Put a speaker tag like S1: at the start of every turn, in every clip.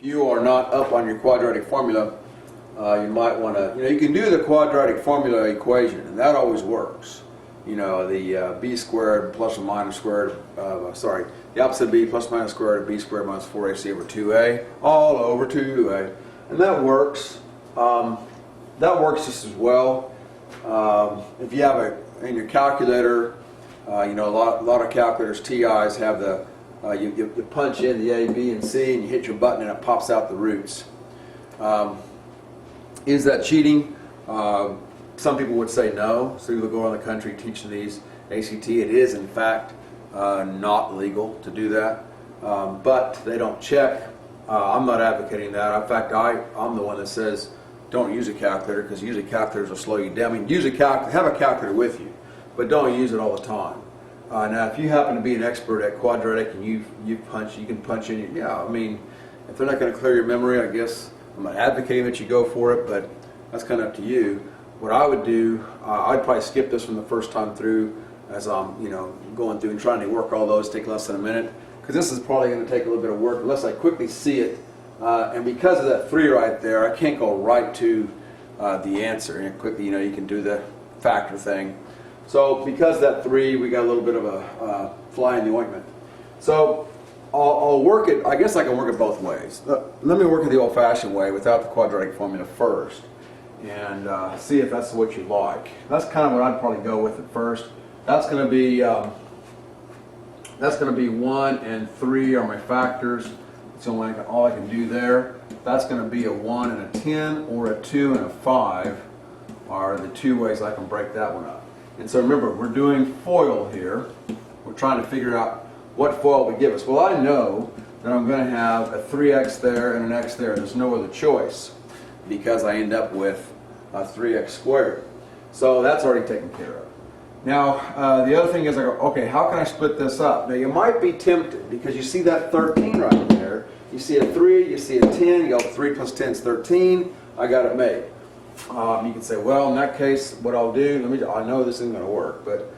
S1: you are not up on your quadratic formula, you might want to, you can do the quadratic formula equation, and that always works. The b squared plus or minus squared, the opposite of b plus minus squared of b squared minus 4ac over 2a, all over 2a. And that works. That works just as well. If you have in your calculator, a lot of calculators, TIs have the, you punch in the A, B, and C, and you hit your button and it pops out the roots. Is that cheating? Some people would say no. So people go around the country teaching these ACT. It is, in fact, not legal to do that. But they don't check. I'm not advocating that. In fact, I'm the one that says don't use a calculator, because usually calculators will slow you down. I mean, have a calculator with you, but don't use it all the time. Now, if you happen to be an expert at quadratic and you can punch in. If they're not going to clear your memory, I guess I'm not advocating that you go for it, but that's kind of up to you. What I would do, I'd probably skip this one the first time through, as I'm going through and trying to work all those. Take less than a minute, because this is probably going to take a little bit of work unless I quickly see it. And because of that 3 right there, I can't go right to the answer. And quickly, you can do the factor thing. So because of that 3, we got a little bit of a fly in the ointment. So I'll work it. I guess I can work it both ways. Let me work it the old-fashioned way without the quadratic formula first, and see if that's what you like. That's kind of what I'd probably go with at first. That's going to be 1 and 3 are my factors. It's all I can do there. That's going to be a 1 and a 10, or a 2 and a 5 are the 2 ways I can break that one up. And so remember, we're doing FOIL here. We're trying to figure out what FOIL would give us. Well, I know that I'm going to have a 3x there and an x there. There's no other choice, because I end up with 3x squared. So that's already taken care of. Now, the other thing is, I go, okay, how can I split this up? Now, you might be tempted, because you see that 13 right there. You see a 3, you see a 10, you go 3 plus 10 is 13. I got it made. You can say, well, in that case, what I'll do, I know this isn't going to work, but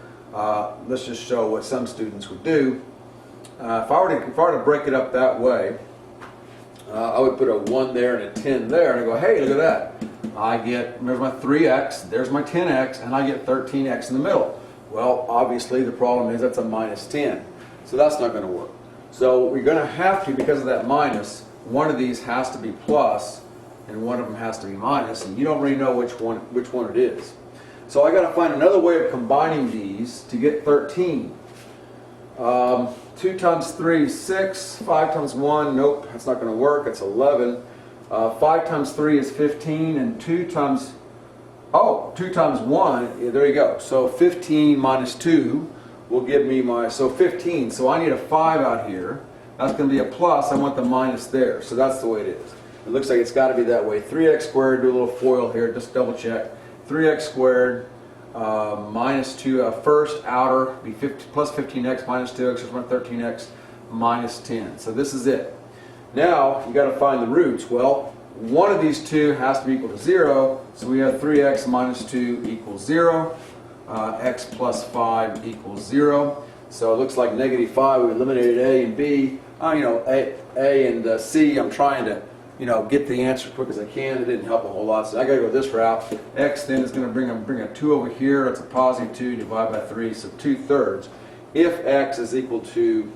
S1: let's just show what some students would do. If I were to break it up that way, I would put a 1 there and a 10 there, and I go, hey, look at that. There's my 3x, there's my 10x, and I get 13x in the middle. Well, obviously the problem is that's a minus 10, so that's not going to work. So we're going to have to, because of that minus, one of these has to be plus, and one of them has to be minus, and you don't really know which one it is. So I got to find another way of combining these to get 13. 2 times 3 is 6, 5 times 1, nope, that's not going to work, it's 11. 5 times 3 is 15, and 2 times 1, there you go. So 15 minus 2 will give me so 15. So I need a 5 out here. That's going to be a plus. I want the minus there. So that's the way it is. It looks like it's got to be that way. 3x squared, do a little FOIL here, just double check. 3x squared minus 2, first outer, be plus 15x minus 2x, is 13x minus 10. So this is it. Now, you got to find the roots. Well, one of these two has to be equal to 0, so we have 3x minus 2 equals 0, x plus 5 equals 0. So it looks like negative 5, we eliminated a and b. A and c, I'm trying to get the answer as quick as I can. It didn't help a whole lot, so I got to go this route. X then is going to bring a 2 over here. That's a positive 2 divided by 3, so 2/3. If x is equal to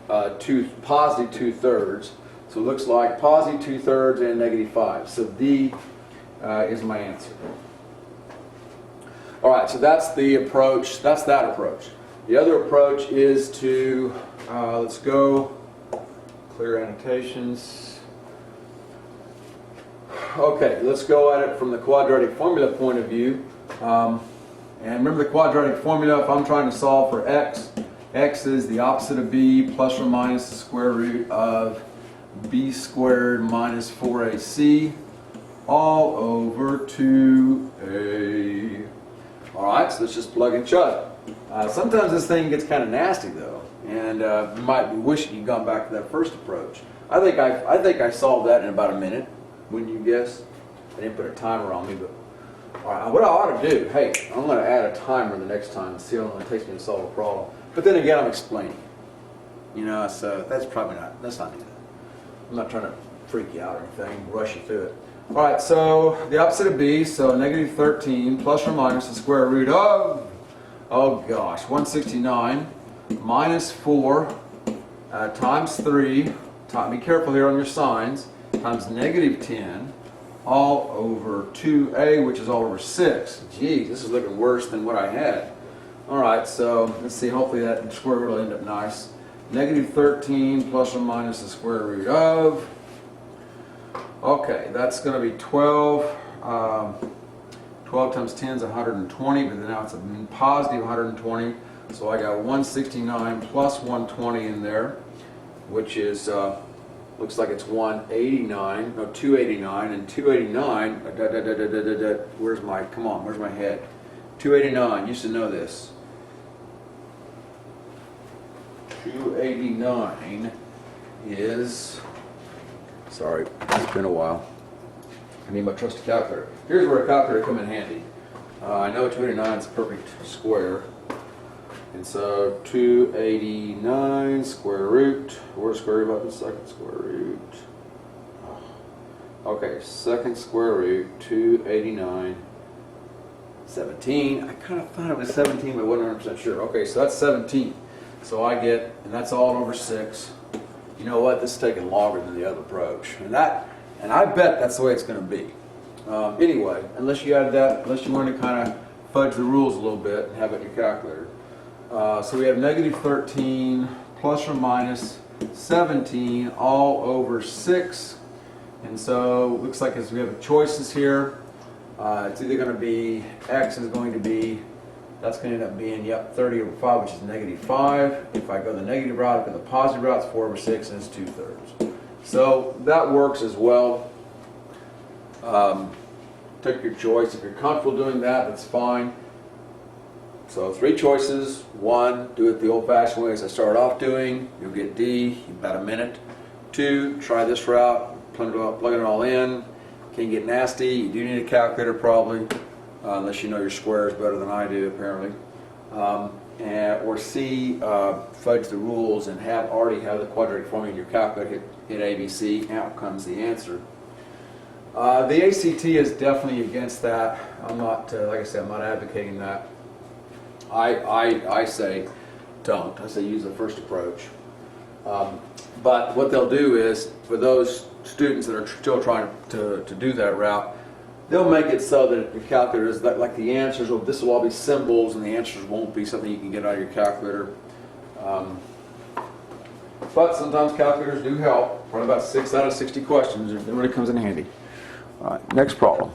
S1: positive 2/3, so it looks like positive 2/3 and negative 5. So D is my answer. All right, so that's the approach. That's that approach. The other approach is to, let's go, clear annotations. Okay, let's go at it from the quadratic formula point of view. And remember the quadratic formula, if I'm trying to solve for x, x is the opposite of b plus or minus the square root of b squared minus 4ac all over 2a. Alright, so let's just plug and chug. Sometimes this thing gets kind of nasty though, and you might be wishing you'd gone back to that first approach. I think I solved that in about a minute. Wouldn't you guess? I didn't put a timer on me, but alright, what I ought to do, hey, I'm going to add a timer the next time and see how long it takes me to solve a problem. But then again, I'm explaining. So that's probably not, let's not do that. I'm not trying to freak you out or anything, rush you through it. All right, so the opposite of b, so negative 13 plus or minus the square root of, oh gosh, 169 minus 4 times 3, be careful here on your signs, times negative 10 all over 2a, which is all over 6. Geez, this is looking worse than what I had. All right, so let's see, hopefully that square root will end up nice. Negative 13 plus or minus the square root of, okay, that's going to be 12. 12 times 10 is 120, but then now it's a positive 120. So I got 169 plus 120 in there, which is, looks like it's 189, no, 289, and 289, where's my, come on, where's my head? 289, you should know this. 289 is, sorry, it's been a while. I need my trusty calculator. Here's where a calculator come in handy. I know 289 is a perfect square. And so 289 square root, where's square root about the second square root? Okay, second square root, 289, 17. I kind of thought it was 17, but wasn't 100% sure. Okay, so that's 17. So I get, and that's all over 6. You know what, this is taking longer than the other approach. And I bet that's the way it's going to be. Anyway, unless you add that, unless you want to kind of fudge the rules a little bit and have it in your calculator. So we have negative 13 plus or minus 17 all over 6. And so it looks like as we have choices here, it's either going to be, x is going to be, that's going to end up being, yep, 30 over 5, which is negative 5. If I go the negative route, I go the positive route, it's 4 over 6, and it's 2/3. So that works as well. Take your choice. If you're comfortable doing that, that's fine. So 3 choices. 1, do it the old-fashioned way as I started off doing. You'll get D in about a minute. 2, try this route. Plug it all in. Can get nasty. You do need a calculator probably, unless you know your squares better than I do apparently. Or C, fudge the rules and already have the quadratic formula in your calculator. Hit ABC. Out comes the answer. The ACT is definitely against that. I'm not, like I said, I'm not advocating that. I say don't. I say use the first approach. But what they'll do is, for those students that are still trying to do that route, they'll make it so that your calculator is like the answers, this will all be symbols and the answers won't be something you can get out of your calculator. But sometimes calculators do help. For about 6 out of 60 questions, it really comes in handy. All right, next problem.